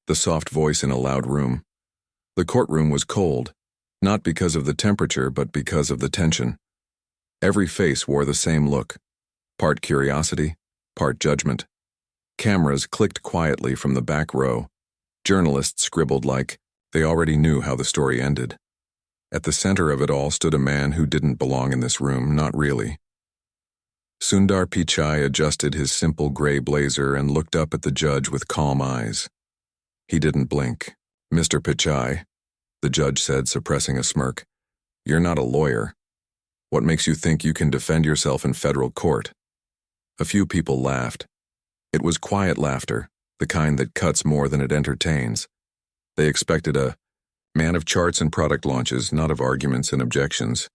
the soft voice in a loud room. The courtroom was cold, not because of the temperature but because of the tension. Every face wore the same look, part curiosity, part judgment. Cameras clicked quietly from the back row. Journalists scribbled like they already knew how the story ended. At the center of it all stood a man who didn't belong in this room, not really. Sundar Pichai adjusted his simple gray blazer and looked up at the judge with calm eyes. He didn't blink. "Mr. Pichai," the judge said, suppressing a smirk, "you're not a lawyer. What makes you think you can defend yourself in federal court?" A few people laughed. It was quiet laughter, the kind that cuts more than it entertains. They expected a man of charts and product launches, not of arguments and objections.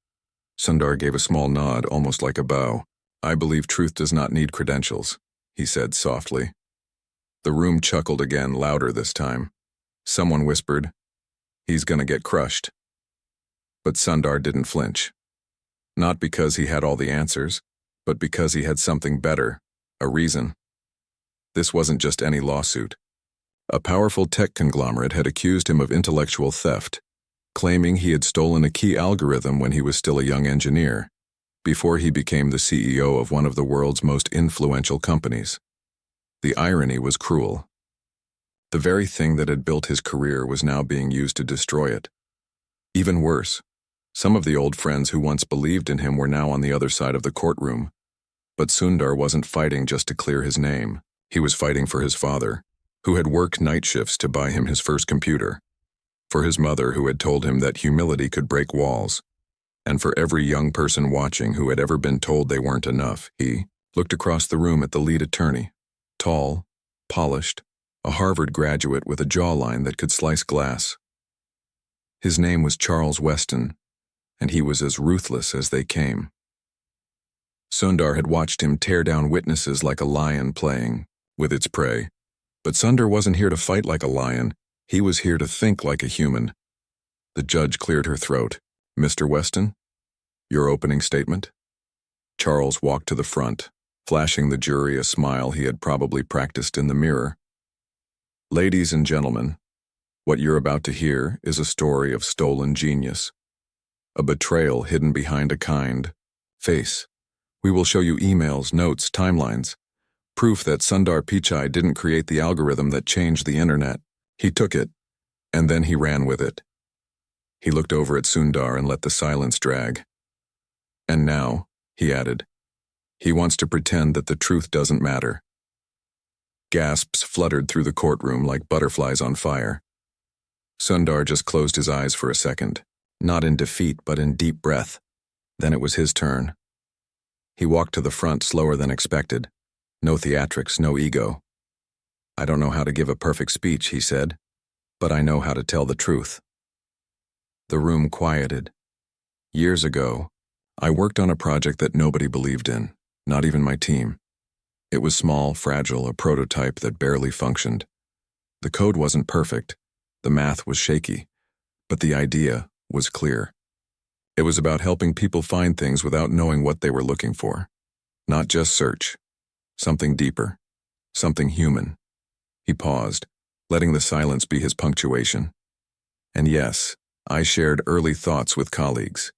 Sundar gave a small nod, almost like a bow. "I believe truth does not need credentials," he said softly. The room chuckled again, louder this time. Someone whispered, "He's gonna get crushed." But Sundar didn't flinch. Not because he had all the answers, but because he had something better, a reason. This wasn't just any lawsuit. A powerful tech conglomerate had accused him of intellectual theft, claiming he had stolen a key algorithm when he was still a young engineer, before he became the CEO of one of the world's most influential companies. The irony was cruel. The very thing that had built his career was now being used to destroy it. Even worse, some of the old friends who once believed in him were now on the other side of the courtroom. But Sundar wasn't fighting just to clear his name. He was fighting for his father, who had worked night shifts to buy him his first computer, for his mother who had told him that humility could break walls, and for every young person watching who had ever been told they weren't enough. He looked across the room at the lead attorney, tall, polished, a Harvard graduate with a jawline that could slice glass. His name was Charles Weston, and he was as ruthless as they came. Sundar had watched him tear down witnesses like a lion playing with its prey. But Sundar wasn't here to fight like a lion. He was here to think like a human. The judge cleared her throat. "Mr. Weston, your opening statement?" Charles walked to the front, flashing the jury a smile he had probably practiced in the mirror. "Ladies and gentlemen, what you're about to hear is a story of stolen genius. A betrayal hidden behind a kind face. We will show you emails, notes, timelines. Proof that Sundar Pichai didn't create the algorithm that changed the internet. He took it, and then he ran with it." He looked over at Sundar and let the silence drag. "And now," he added, "he wants to pretend that the truth doesn't matter." Gasps fluttered through the courtroom like butterflies on fire. Sundar just closed his eyes for a second, not in defeat but in deep breath. Then it was his turn. He walked to the front slower than expected. No theatrics, no ego. "I don't know how to give a perfect speech," he said, "but I know how to tell the truth." The room quieted. Years ago, I worked on a project that nobody believed in, not even my team. It was small, fragile, a prototype that barely functioned. The code wasn't perfect, the math was shaky, but the idea was clear. It was about helping people find things without knowing what they were looking for. Not just search. Something deeper. Something human. He paused, letting the silence be his punctuation. And yes, I shared early thoughts with colleagues,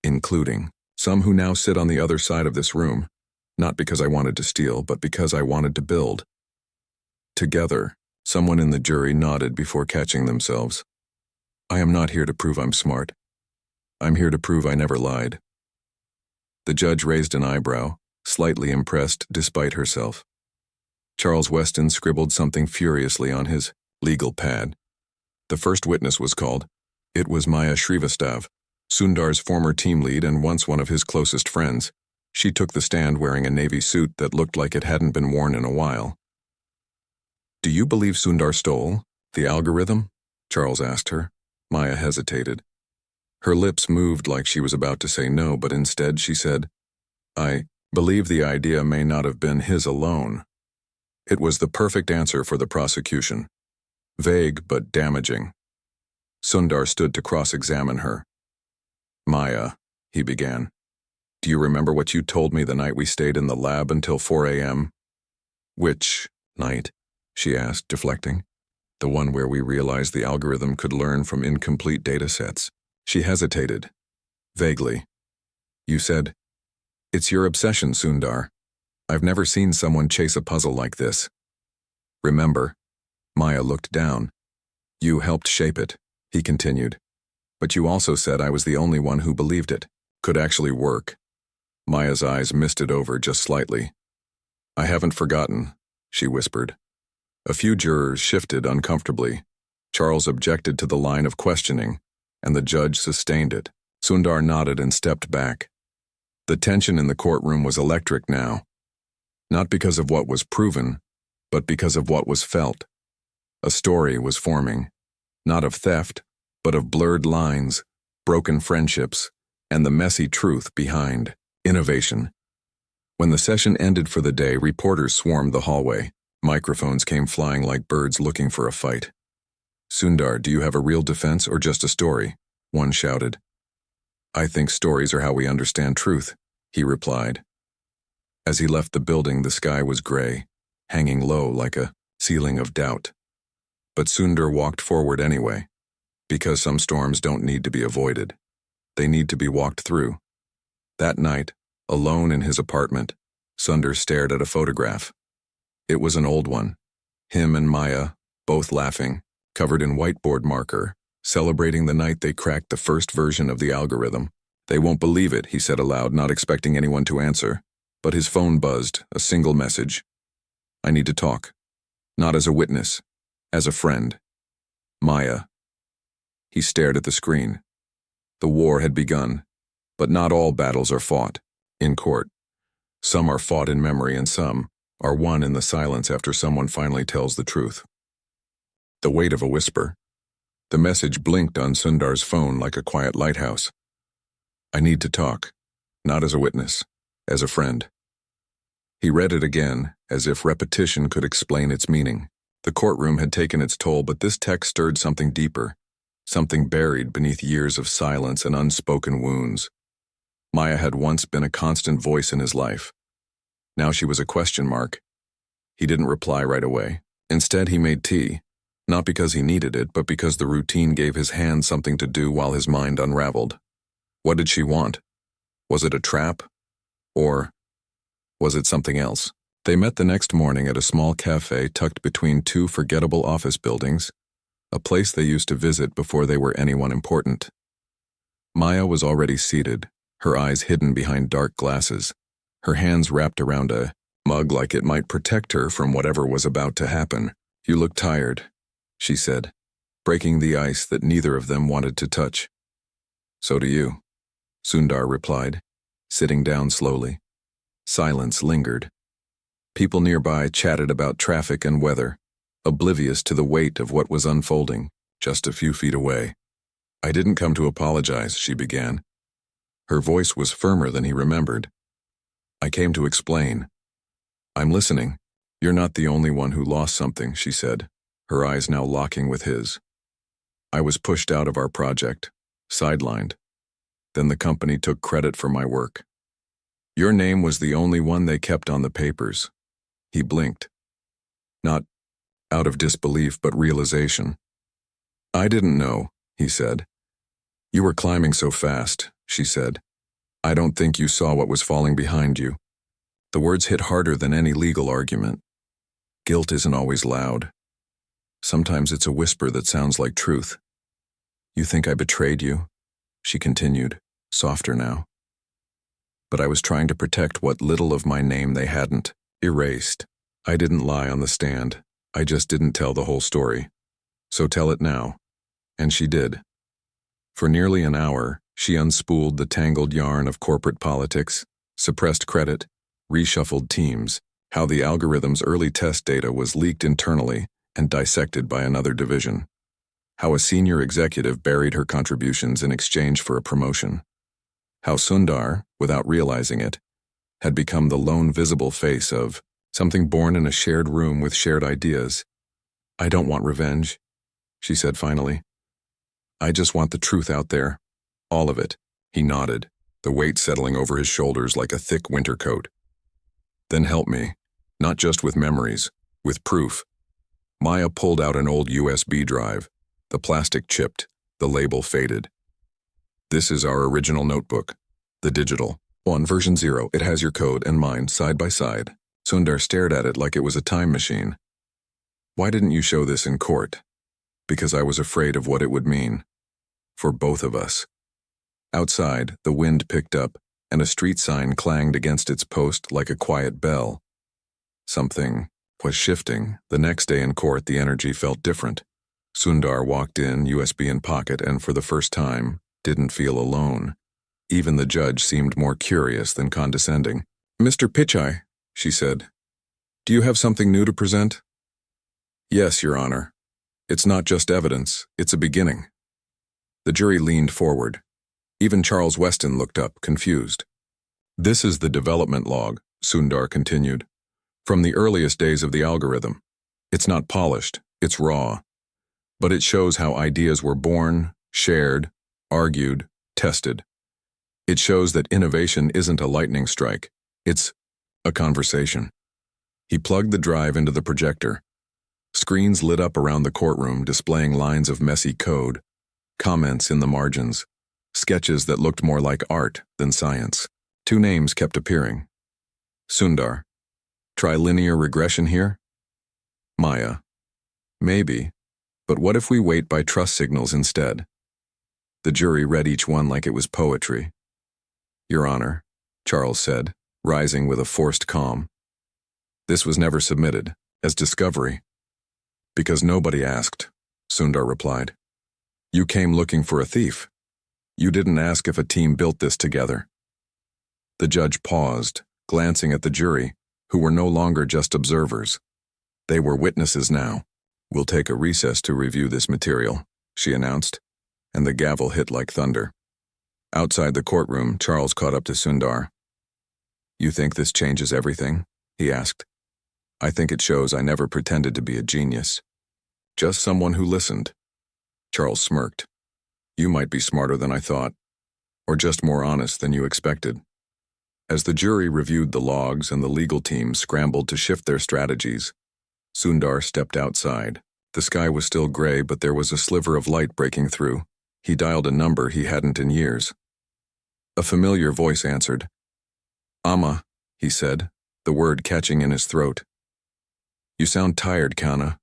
including some who now sit on the other side of this room, not because I wanted to steal, but because I wanted to build. Together, someone in the jury nodded before catching themselves. "I am not here to prove I'm smart. I'm here to prove I never lied." The judge raised an eyebrow, slightly impressed despite herself. Charles Weston scribbled something furiously on his legal pad. The first witness was called. It was Maya Srivastav, Sundar's former team lead and once one of his closest friends. She took the stand wearing a navy suit that looked like it hadn't been worn in a while. "Do you believe Sundar stole the algorithm?" Charles asked her. Maya hesitated. Her lips moved like she was about to say no, but instead she said, "I believe the idea may not have been his alone." It was the perfect answer for the prosecution. Vague but damaging. Sundar stood to cross-examine her. "Maya," he began, "do you remember what you told me the night we stayed in the lab until 4 a.m.? "Which night?" she asked, deflecting. The one where we realized the algorithm could learn from incomplete data sets. She hesitated. Vaguely. You said, "It's your obsession, Sundar. I've never seen someone chase a puzzle like this." "Remember?" Maya looked down. "You helped shape it," he continued. "But you also said I was the only one who believed it. Could actually work." Maya's eyes misted over just slightly. "I haven't forgotten," she whispered. A few jurors shifted uncomfortably. Charles objected to the line of questioning, and the judge sustained it. Sundar nodded and stepped back. The tension in the courtroom was electric now. Not because of what was proven, but because of what was felt. A story was forming, not of theft, but of blurred lines, broken friendships, and the messy truth behind innovation. When the session ended for the day, reporters swarmed the hallway. Microphones came flying like birds looking for a fight. "Sundar, do you have a real defense or just a story?" one shouted. "I think stories are how we understand truth," he replied. As he left the building, the sky was gray, hanging low like a ceiling of doubt. But Sundar walked forward anyway, because some storms don't need to be avoided. They need to be walked through. That night, alone in his apartment, Sundar stared at a photograph. It was an old one. Him and Maya, both laughing, covered in whiteboard marker, celebrating the night they cracked the first version of the algorithm. "They won't believe it," he said aloud, not expecting anyone to answer. But his phone buzzed, a single message. "I need to talk. Not as a witness, as a friend. Maya." He stared at the screen. The war had begun, but not all battles are fought in court. Some are fought in memory and some are won in the silence after someone finally tells the truth. The weight of a whisper. The message blinked on Sundar's phone like a quiet lighthouse. "I need to talk, not as a witness, as a friend." He read it again, as if repetition could explain its meaning. The courtroom had taken its toll, but this text stirred something deeper, something buried beneath years of silence and unspoken wounds. Maya had once been a constant voice in his life. Now she was a question mark. He didn't reply right away. Instead, he made tea, not because he needed it, but because the routine gave his hands something to do while his mind unraveled. What did she want? Was it a trap? Or was it something else? They met the next morning at a small cafe tucked between two forgettable office buildings, a place they used to visit before they were anyone important. Maya was already seated, her eyes hidden behind dark glasses, her hands wrapped around a mug like it might protect her from whatever was about to happen. "You look tired," she said, breaking the ice that neither of them wanted to touch. "So do you," Sundar replied, sitting down slowly. Silence lingered. People nearby chatted about traffic and weather, oblivious to the weight of what was unfolding just a few feet away. "I didn't come to apologize," she began. Her voice was firmer than he remembered. "I came to explain. I'm listening. You're not the only one who lost something," she said, her eyes now locking with his. "I was pushed out of our project, sidelined. Then the company took credit for my work. Your name was the only one they kept on the papers." He blinked. Not out of disbelief, but realization. "I didn't know," he said. "You were climbing so fast," she said. "I don't think you saw what was falling behind you." The words hit harder than any legal argument. Guilt isn't always loud. Sometimes it's a whisper that sounds like truth. "You think I betrayed you?" she continued, softer now. "But I was trying to protect what little of my name they hadn't erased. I didn't lie on the stand. I just didn't tell the whole story. So tell it now." And she did. For nearly an hour, she unspooled the tangled yarn of corporate politics, suppressed credit, reshuffled teams, how the algorithm's early test data was leaked internally and dissected by another division, how a senior executive buried her contributions in exchange for a promotion, how Sundar, without realizing it, had become the lone visible face of something born in a shared room with shared ideas. "I don't want revenge," she said finally. "I just want the truth out there. All of it." He nodded, the weight settling over his shoulders like a thick winter coat. "Then help me, not just with memories, with proof." Maya pulled out an old USB drive. The plastic chipped, the label faded. This is our original notebook, the digital one, version 0. It has your code and mine side by side. Sundar stared at it like it was a time machine. Why didn't you show this in court? Because I was afraid of what it would mean. For both of us. Outside, the wind picked up, and a street sign clanged against its post like a quiet bell. Something was shifting. The next day in court, the energy felt different. Sundar walked in, USB in pocket, and for the first time, didn't feel alone. Even the judge seemed more curious than condescending. "Mr. Pichai," she said, "do you have something new to present?" "Yes, Your Honor. It's not just evidence, it's a beginning." The jury leaned forward. Even Charles Weston looked up, confused. "This is the development log," Sundar continued. "From the earliest days of the algorithm. It's not polished, it's raw. But it shows how ideas were born, shared, argued, tested. It shows that innovation isn't a lightning strike, it's a conversation." He plugged the drive into the projector. Screens lit up around the courtroom, displaying lines of messy code, comments in the margins, sketches that looked more like art than science. 2 names kept appearing. Sundar. Try linear regression here? Maya. Maybe, but what if we wait by trust signals instead? The jury read each one like it was poetry. "Your Honor," Charles said, rising with a forced calm. "This was never submitted, as discovery." "Because nobody asked," Sundar replied. "You came looking for a thief. You didn't ask if a team built this together." The judge paused, glancing at the jury, who were no longer just observers. They were witnesses now. "We'll take a recess to review this material," she announced, and the gavel hit like thunder. Outside the courtroom, Charles caught up to Sundar. "You think this changes everything?" he asked. "I think it shows I never pretended to be a genius. Just someone who listened." Charles smirked. "You might be smarter than I thought, or just more honest than you expected." As the jury reviewed the logs and the legal team scrambled to shift their strategies, Sundar stepped outside. The sky was still gray, but there was a sliver of light breaking through. He dialed a number he hadn't in years. A familiar voice answered. "Amma," he said, the word catching in his throat. "You sound tired, Kana."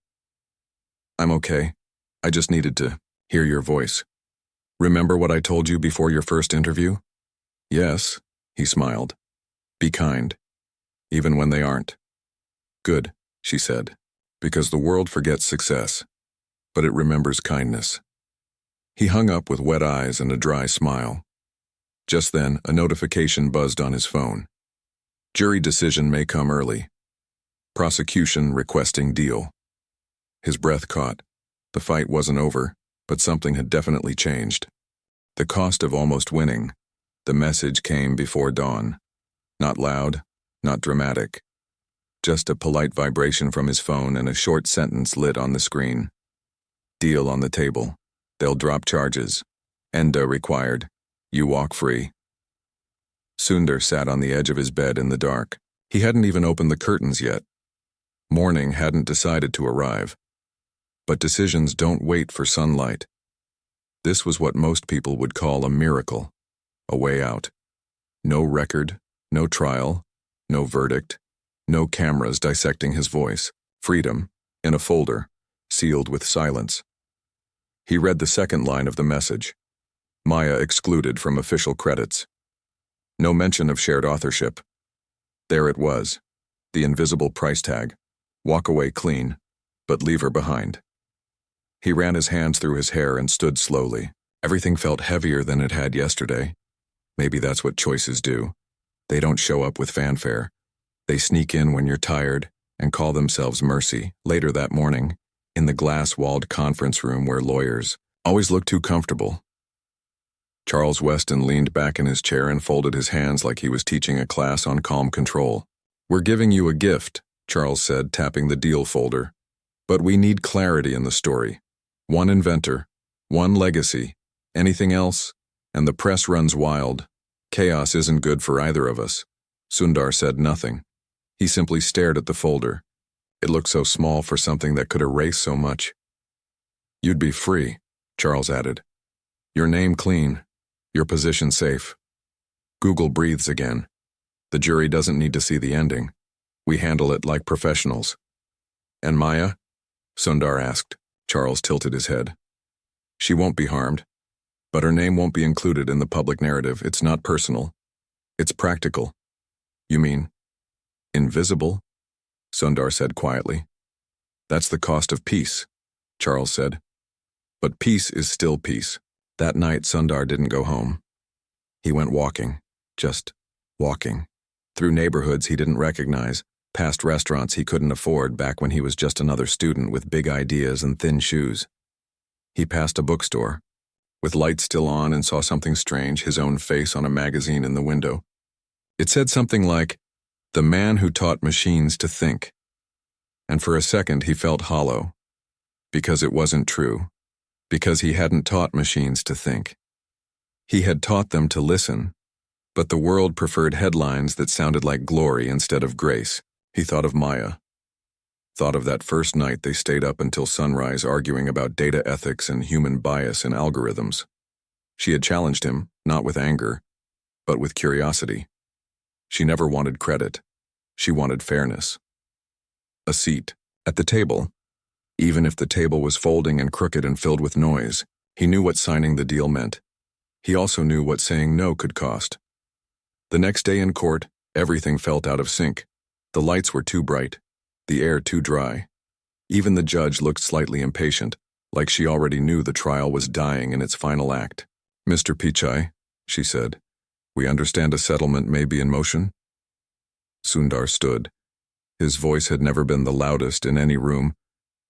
"I'm okay. I just needed to hear your voice. Remember what I told you before your first interview?" "Yes," he smiled. "Be kind, even when they aren't." "Good," she said, "because the world forgets success, but it remembers kindness." He hung up with wet eyes and a dry smile. Just then, a notification buzzed on his phone. Jury decision may come early. Prosecution requesting deal. His breath caught. The fight wasn't over, but something had definitely changed. The cost of almost winning. The message came before dawn. Not loud, not dramatic. Just a polite vibration from his phone and a short sentence lit on the screen. Deal on the table. They'll drop charges. Enda required. You walk free. Sundar sat on the edge of his bed in the dark. He hadn't even opened the curtains yet. Morning hadn't decided to arrive. But decisions don't wait for sunlight. This was what most people would call a miracle. A way out. No record, no trial, no verdict, no cameras dissecting his voice. Freedom, in a folder, sealed with silence. He read the second line of the message. Maya excluded from official credits. No mention of shared authorship. There it was, the invisible price tag. Walk away clean, but leave her behind. He ran his hands through his hair and stood slowly. Everything felt heavier than it had yesterday. Maybe that's what choices do. They don't show up with fanfare. They sneak in when you're tired and call themselves mercy. Later that morning, in the glass-walled conference room where lawyers always look too comfortable, Charles Weston leaned back in his chair and folded his hands like he was teaching a class on calm control. "We're giving you a gift," Charles said, tapping the deal folder. "But we need clarity in the story. One inventor, one legacy. Anything else, and the press runs wild. Chaos isn't good for either of us." Sundar said nothing. He simply stared at the folder. It looked so small for something that could erase so much. "You'd be free," Charles added. "Your name clean, your position safe." Google breathes again. "The jury doesn't need to see the ending. We handle it like professionals." "And Maya?" Sundar asked. Charles tilted his head. "She won't be harmed, but her name won't be included in the public narrative. It's not personal. It's practical." "You mean invisible?" Sundar said quietly. "That's the cost of peace," Charles said. "But peace is still peace." That night, Sundar didn't go home. He went walking, just walking, through neighborhoods he didn't recognize, past restaurants he couldn't afford back when he was just another student with big ideas and thin shoes. He passed a bookstore, with lights still on, and saw something strange, his own face on a magazine in the window. It said something like, "The Man Who Taught Machines to Think." And for a second he felt hollow, because it wasn't true, because he hadn't taught machines to think. He had taught them to listen, but the world preferred headlines that sounded like glory instead of grace. He thought of Maya, thought of that first night they stayed up until sunrise arguing about data ethics and human bias in algorithms. She had challenged him, not with anger, but with curiosity. She never wanted credit. She wanted fairness. A seat at the table. Even if the table was folding and crooked and filled with noise, he knew what signing the deal meant. He also knew what saying no could cost. The next day in court, everything felt out of sync. The lights were too bright, the air too dry. Even the judge looked slightly impatient, like she already knew the trial was dying in its final act. "Mr. Pichai," she said, "we understand a settlement may be in motion." Sundar stood. His voice had never been the loudest in any room,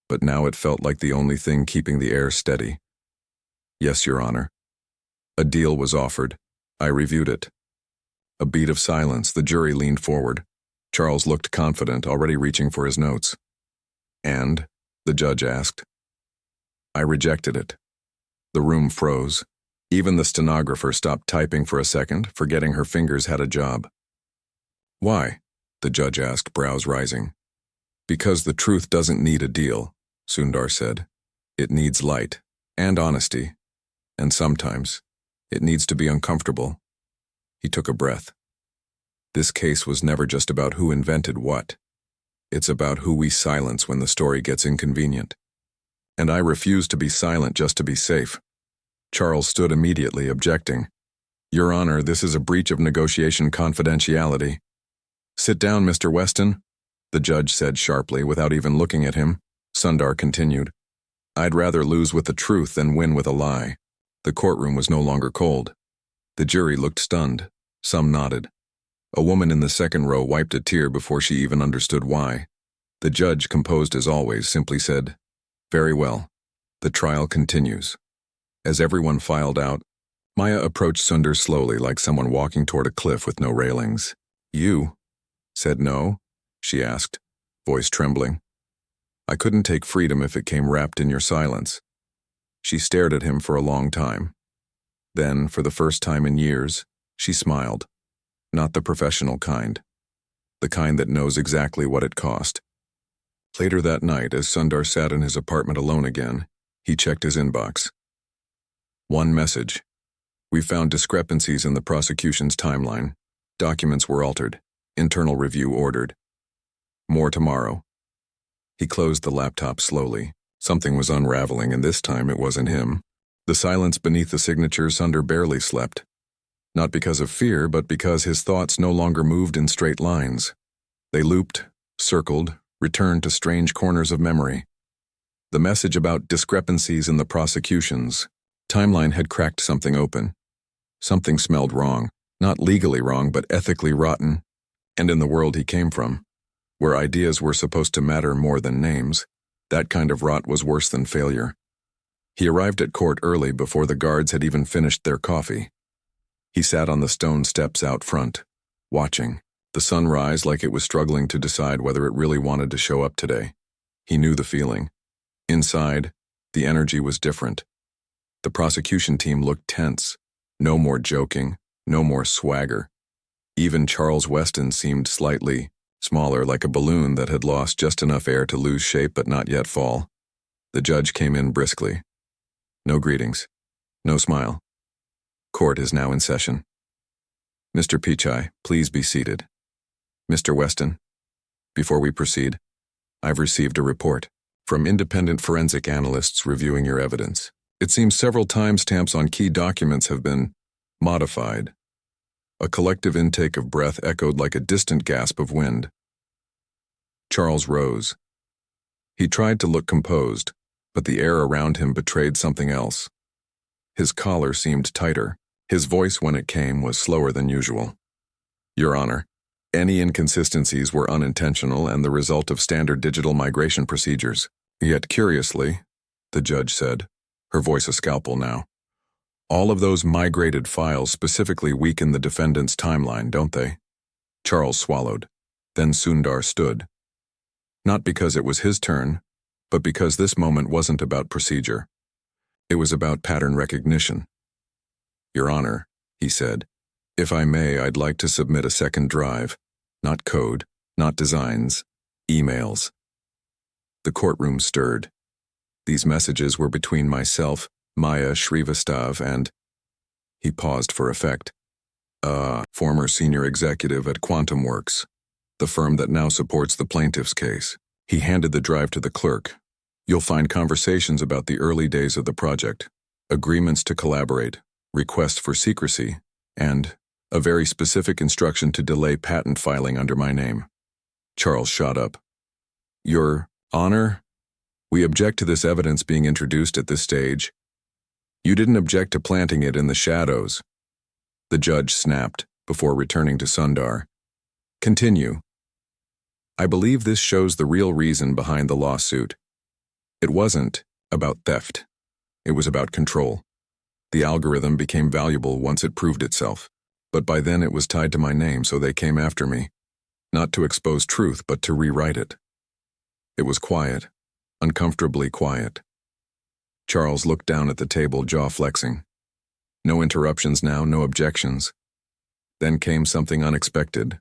but now it felt like the only thing keeping the air steady. "Yes, Your Honor." A deal was offered. I reviewed it. A beat of silence. The jury leaned forward. Charles looked confident, already reaching for his notes. "And?" the judge asked. I rejected it. The room froze. Even the stenographer stopped typing for a second, forgetting her fingers had a job. "Why?" the judge asked, brows rising. "Because the truth doesn't need a deal," Sundar said. "It needs light and honesty, and sometimes it needs to be uncomfortable." He took a breath. This case was never just about who invented what. It's about who we silence when the story gets inconvenient. And I refuse to be silent just to be safe. Charles stood immediately, objecting. "Your Honor, this is a breach of negotiation confidentiality." "Sit down, Mr. Weston," the judge said sharply without even looking at him. Sundar continued. "I'd rather lose with the truth than win with a lie." The courtroom was no longer cold. The jury looked stunned. Some nodded. A woman in the second row wiped a tear before she even understood why. The judge, composed as always, simply said, "Very well. The trial continues." As everyone filed out, Maya approached Sundar slowly, like someone walking toward a cliff with no railings. "You said no?" she asked, voice trembling. "I couldn't take freedom if it came wrapped in your silence." She stared at him for a long time. Then, for the first time in years, she smiled. Not the professional kind. The kind that knows exactly what it cost. Later that night, as Sundar sat in his apartment alone again, he checked his inbox. One message. "We found discrepancies in the prosecution's timeline. Documents were altered. Internal review ordered. More tomorrow." He closed the laptop slowly. Something was unraveling, and this time it wasn't him. The silence beneath the signature, Sundar barely slept. Not because of fear, but because his thoughts no longer moved in straight lines. They looped, circled, returned to strange corners of memory. The message about discrepancies in the prosecution's timeline had cracked something open. Something smelled wrong, not legally wrong, but ethically rotten. And in the world he came from, where ideas were supposed to matter more than names, that kind of rot was worse than failure. He arrived at court early before the guards had even finished their coffee. He sat on the stone steps out front, watching the sun rise like it was struggling to decide whether it really wanted to show up today. He knew the feeling. Inside, the energy was different. The prosecution team looked tense. No more joking, no more swagger. Even Charles Weston seemed slightly smaller, like a balloon that had lost just enough air to lose shape but not yet fall. The judge came in briskly. No greetings. No smile. Court is now in session. Mr. Pichai, please be seated. Mr. Weston, before we proceed, I've received a report from independent forensic analysts reviewing your evidence. It seems several timestamps on key documents have been modified. A collective intake of breath echoed like a distant gasp of wind. Charles rose. He tried to look composed, but the air around him betrayed something else. His collar seemed tighter. His voice, when it came, was slower than usual. Your Honor, any inconsistencies were unintentional and the result of standard digital migration procedures. Yet curiously, the judge said, her voice a scalpel now, all of those migrated files specifically weaken the defendant's timeline, don't they? Charles swallowed. Then Sundar stood. Not because it was his turn, but because this moment wasn't about procedure. It was about pattern recognition. Your Honor, he said, if I may, I'd like to submit a second drive. Not code, not designs, emails. The courtroom stirred. These messages were between myself, Maya Srivastav, and... He paused for effect. Former senior executive at Quantum Works, the firm that now supports the plaintiff's case. He handed the drive to the clerk. You'll find conversations about the early days of the project, agreements to collaborate, requests for secrecy, and a very specific instruction to delay patent filing under my name. Charles shot up. Your Honor, we object to this evidence being introduced at this stage. You didn't object to planting it in the shadows. The judge snapped before returning to Sundar. Continue. I believe this shows the real reason behind the lawsuit. It wasn't about theft. It was about control. The algorithm became valuable once it proved itself, but by then it was tied to my name, so they came after me. Not to expose truth, but to rewrite it. It was quiet, uncomfortably quiet. Charles looked down at the table, jaw flexing. No interruptions now, no objections. Then came something unexpected.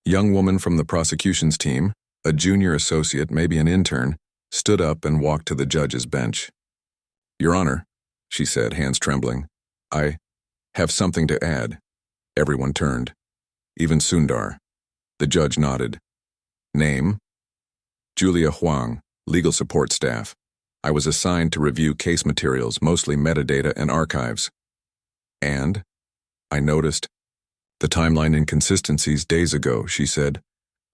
Young woman from the prosecution's team, a junior associate, maybe an intern, stood up and walked to the judge's bench. Your Honor, she said, hands trembling, I have something to add. Everyone turned. Even Sundar. The judge nodded. Name? Julia Huang, legal support staff. I was assigned to review case materials, mostly metadata and archives. And I noticed the timeline inconsistencies days ago, she said.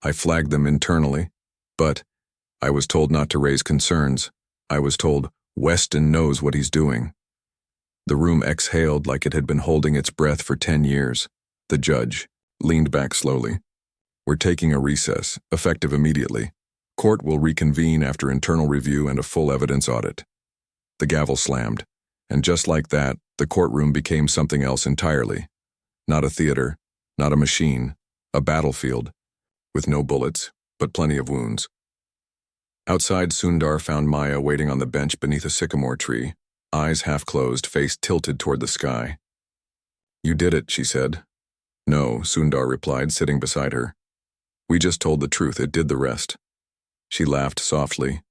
I flagged them internally, but I was told not to raise concerns. I was told Weston knows what he's doing. The room exhaled like it had been holding its breath for 10 years. The judge leaned back slowly. We're taking a recess, effective immediately. Court will reconvene after internal review and a full evidence audit. The gavel slammed, and just like that, the courtroom became something else entirely. Not a theater, not a machine, a battlefield, with no bullets, but plenty of wounds. Outside, Sundar found Maya waiting on the bench beneath a sycamore tree, eyes half closed, face tilted toward the sky. You did it, she said. No, Sundar replied, sitting beside her. We just told the truth, it did the rest. She laughed softly.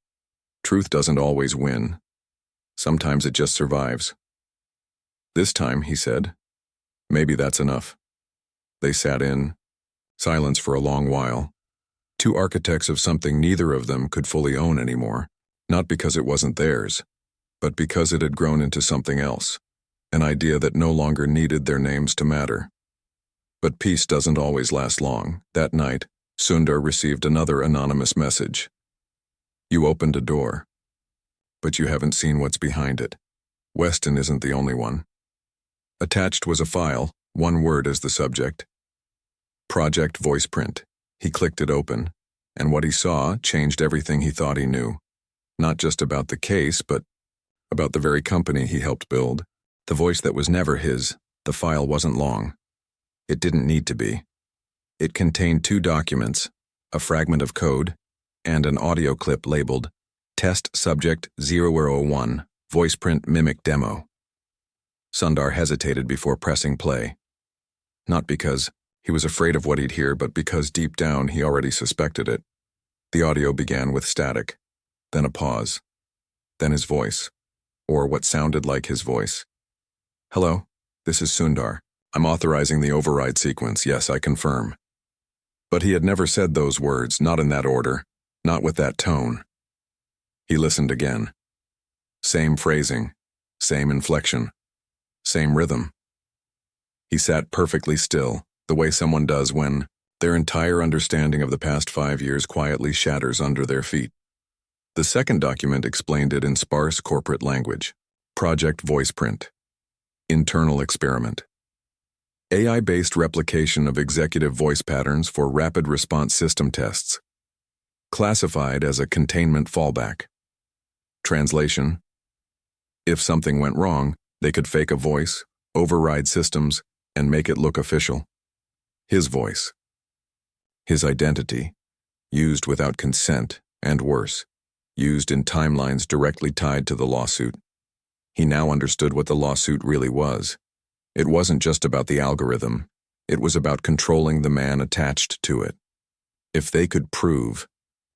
Truth doesn't always win. Sometimes it just survives. This time, he said. Maybe that's enough. They sat in silence for a long while. Two architects of something neither of them could fully own anymore, not because it wasn't theirs, but because it had grown into something else, an idea that no longer needed their names to matter. But peace doesn't always last long. That night, Sundar received another anonymous message. You opened a door, but you haven't seen what's behind it. Weston isn't the only one. Attached was a file, one word as the subject. Project Voice Print. He clicked it open, and what he saw changed everything he thought he knew. Not just about the case, but about the very company he helped build. The voice that was never his. The file wasn't long. It didn't need to be. It contained 2 documents, a fragment of code, and an audio clip labeled Test Subject 001, Voice Print Mimic Demo. Sundar hesitated before pressing play. Not because He was afraid of what he'd hear, but because deep down he already suspected it. The audio began with static, then a pause, then his voice, or what sounded like his voice. "Hello, this is Sundar. I'm authorizing the override sequence. Yes, I confirm." But he had never said those words, not in that order, not with that tone. He listened again. Same phrasing, same inflection, same rhythm. He sat perfectly still, the way someone does when their entire understanding of the past 5 years quietly shatters under their feet. The second document explained it in sparse corporate language. Project Voice Print. Internal experiment. AI-based replication of executive voice patterns for rapid response system tests. Classified as a containment fallback. Translation: if something went wrong, they could fake a voice, override systems, and make it look official. His voice. His identity. Used without consent, and worse, used in timelines directly tied to the lawsuit. He now understood what the lawsuit really was. It wasn't just about the algorithm. It was about controlling the man attached to it. If they could prove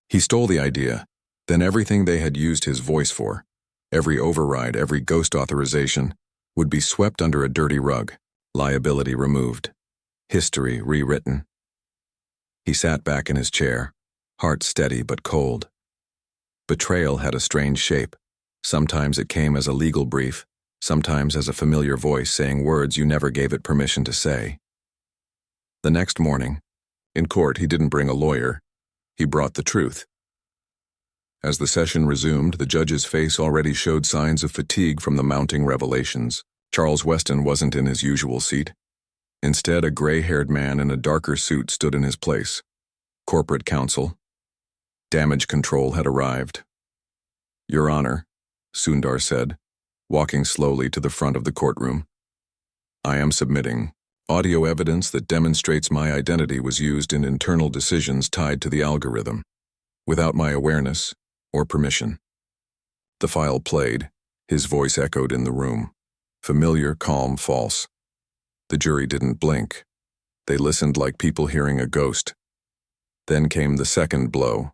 he stole the idea, then everything they had used his voice for, every override, every ghost authorization, would be swept under a dirty rug, liability removed, history rewritten. He sat back in his chair, heart steady but cold. Betrayal had a strange shape. Sometimes it came as a legal brief, sometimes as a familiar voice saying words you never gave it permission to say. The next morning, in court, he didn't bring a lawyer. He brought the truth. As the session resumed, the judge's face already showed signs of fatigue from the mounting revelations. Charles Weston wasn't in his usual seat. Instead, a gray-haired man in a darker suit stood in his place. Corporate counsel. Damage control had arrived. "Your Honor," Sundar said, walking slowly to the front of the courtroom. "I am submitting audio evidence that demonstrates my identity was used in internal decisions tied to the algorithm, without my awareness or permission." The file played. His voice echoed in the room. Familiar, calm, false. The jury didn't blink. They listened like people hearing a ghost. Then came the second blow.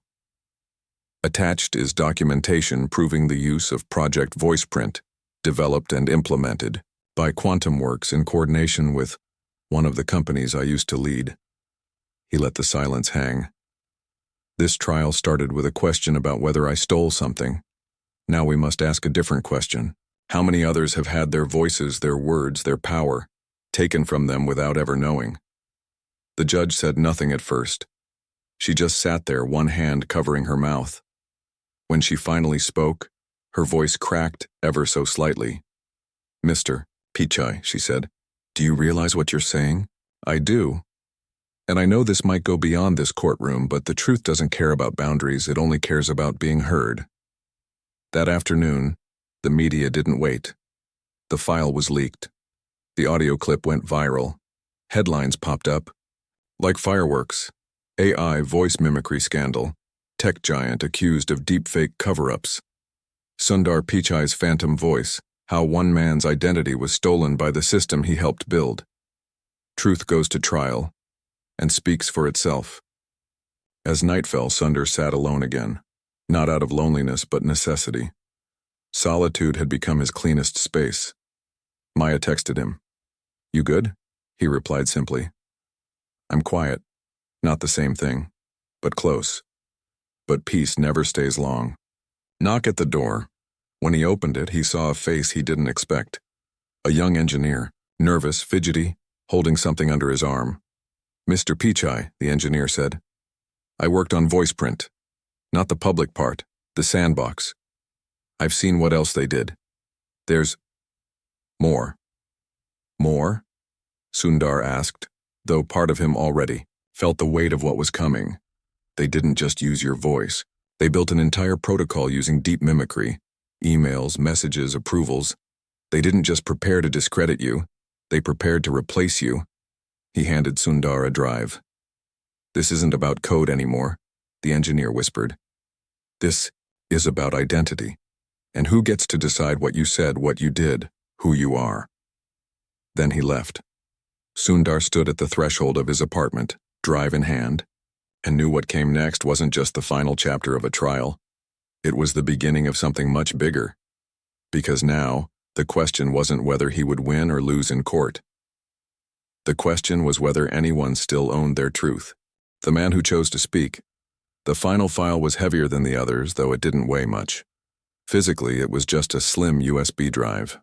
Attached is documentation proving the use of Project Voice Print, developed and implemented by Quantum Works in coordination with one of the companies I used to lead. He let the silence hang. This trial started with a question about whether I stole something. Now we must ask a different question. How many others have had their voices, their words, their power taken from them without ever knowing? The judge said nothing at first. She just sat there, one hand covering her mouth. When she finally spoke, her voice cracked ever so slightly. "Mr. Pichai," she said, "do you realize what you're saying?" "I do. And I know this might go beyond this courtroom, but the truth doesn't care about boundaries, it only cares about being heard." That afternoon, the media didn't wait. The file was leaked. The audio clip went viral. Headlines popped up. Like fireworks. AI voice mimicry scandal. Tech giant accused of deepfake cover-ups. Sundar Pichai's phantom voice. How one man's identity was stolen by the system he helped build. Truth goes to trial and speaks for itself. As night fell, Sundar sat alone again. Not out of loneliness, but necessity. Solitude had become his cleanest space. Maya texted him. "You good?" He replied simply. "I'm quiet. Not the same thing, but close. But peace never stays long." Knock at the door. When he opened it, he saw a face he didn't expect. A young engineer, nervous, fidgety, holding something under his arm. "Mr. Pichai," the engineer said. "I worked on voice print. Not the public part, the sandbox. I've seen what else they did. There's more." "More?" Sundar asked, though part of him already felt the weight of what was coming. They didn't just use your voice. They built an entire protocol using deep mimicry. Emails, messages, approvals. They didn't just prepare to discredit you. They prepared to replace you. He handed Sundar a drive. "This isn't about code anymore," the engineer whispered. "This is about identity. And who gets to decide what you said, what you did, who you are?" Then he left. Sundar stood at the threshold of his apartment, drive in hand, and knew what came next wasn't just the final chapter of a trial. It was the beginning of something much bigger. Because now, the question wasn't whether he would win or lose in court. The question was whether anyone still owned their truth. The man who chose to speak. The final file was heavier than the others, though it didn't weigh much. Physically, it was just a slim USB drive.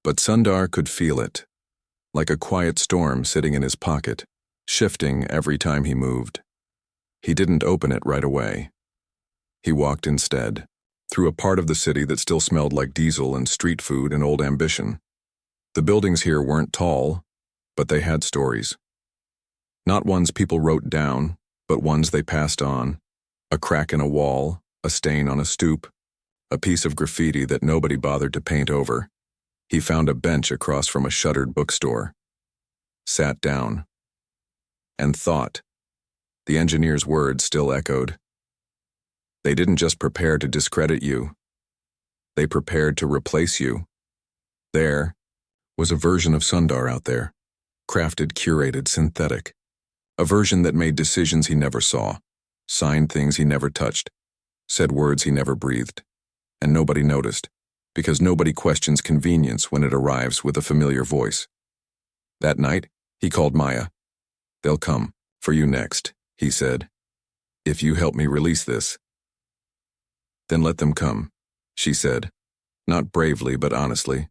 But Sundar could feel it, like a quiet storm sitting in his pocket, shifting every time he moved. He didn't open it right away. He walked instead, through a part of the city that still smelled like diesel and street food and old ambition. The buildings here weren't tall, but they had stories. Not ones people wrote down, but ones they passed on. A crack in a wall, a stain on a stoop, a piece of graffiti that nobody bothered to paint over. He found a bench across from a shuttered bookstore, sat down, and thought. The engineer's words still echoed. They didn't just prepare to discredit you. They prepared to replace you. There was a version of Sundar out there, crafted, curated, synthetic. A version that made decisions he never saw, signed things he never touched, said words he never breathed. And nobody noticed, because nobody questions convenience when it arrives with a familiar voice. That night, he called Maya. "They'll come for you next," he said. "If you help me release this." "Then let them come," she said, not bravely but honestly.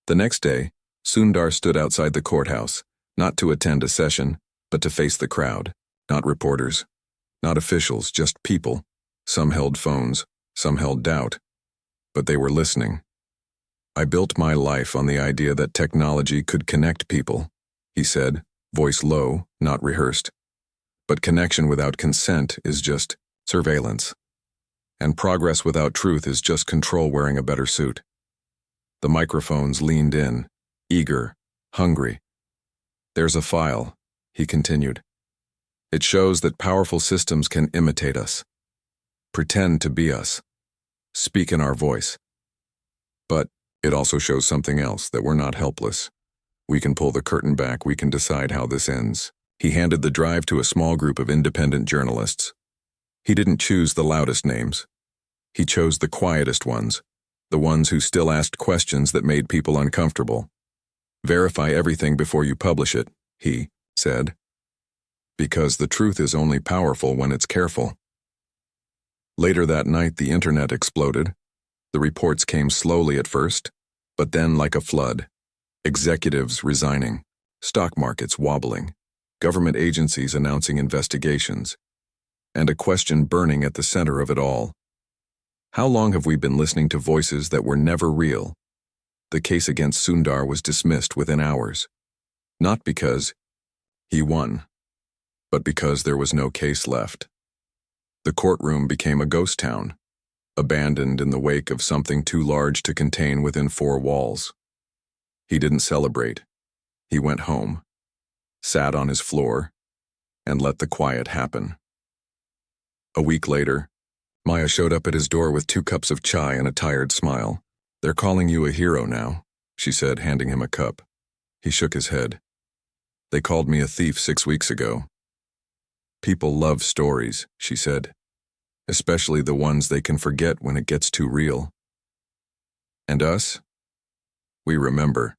The next day, Sundar stood outside the courthouse, not to attend a session, but to face the crowd. Not reporters, not officials, just people. Some held phones, some held doubt, but they were listening. "I built my life on the idea that technology could connect people," he said, voice low, not rehearsed. "But connection without consent is just surveillance. And progress without truth is just control wearing a better suit." The microphones leaned in, eager, hungry. "There's a file," he continued. "It shows that powerful systems can imitate us, pretend to be us, speak in our voice. But it also shows something else, that we're not helpless. We can pull the curtain back, we can decide how this ends." He handed the drive to a small group of independent journalists. He didn't choose the loudest names. He chose the quietest ones, the ones who still asked questions that made people uncomfortable. "Verify everything before you publish it," he said. "Because the truth is only powerful when it's careful." Later that night, the internet exploded. The reports came slowly at first, but then like a flood. Executives resigning, stock markets wobbling, government agencies announcing investigations, and a question burning at the center of it all. How long have we been listening to voices that were never real? The case against Sundar was dismissed within hours. Not because he won, but because there was no case left. The courtroom became a ghost town, abandoned in the wake of something too large to contain within four walls. He didn't celebrate. He went home, sat on his floor, and let the quiet happen. A week later, Maya showed up at his door with 2 cups of chai and a tired smile. "They're calling you a hero now," she said, handing him a cup. He shook his head. "They called me a thief 6 weeks ago." "People love stories," she said, "especially the ones they can forget when it gets too real. And us? We remember."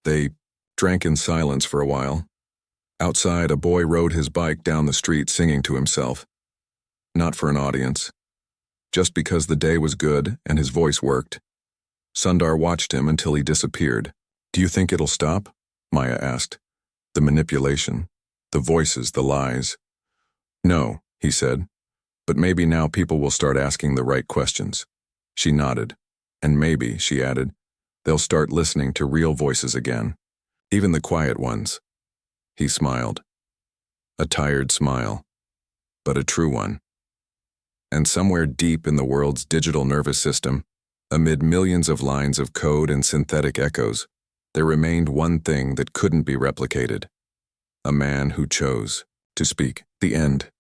They drank in silence for a while. Outside, a boy rode his bike down the street singing to himself. Not for an audience. Just because the day was good and his voice worked. Sundar watched him until he disappeared. "Do you think it'll stop?" Maya asked. "The manipulation, the voices, the lies." "No," he said. "But maybe now people will start asking the right questions." She nodded. "And maybe," she added, "they'll start listening to real voices again. Even the quiet ones." He smiled. A tired smile, but a true one. And somewhere deep in the world's digital nervous system, amid millions of lines of code and synthetic echoes, there remained one thing that couldn't be replicated. A man who chose to speak. The end.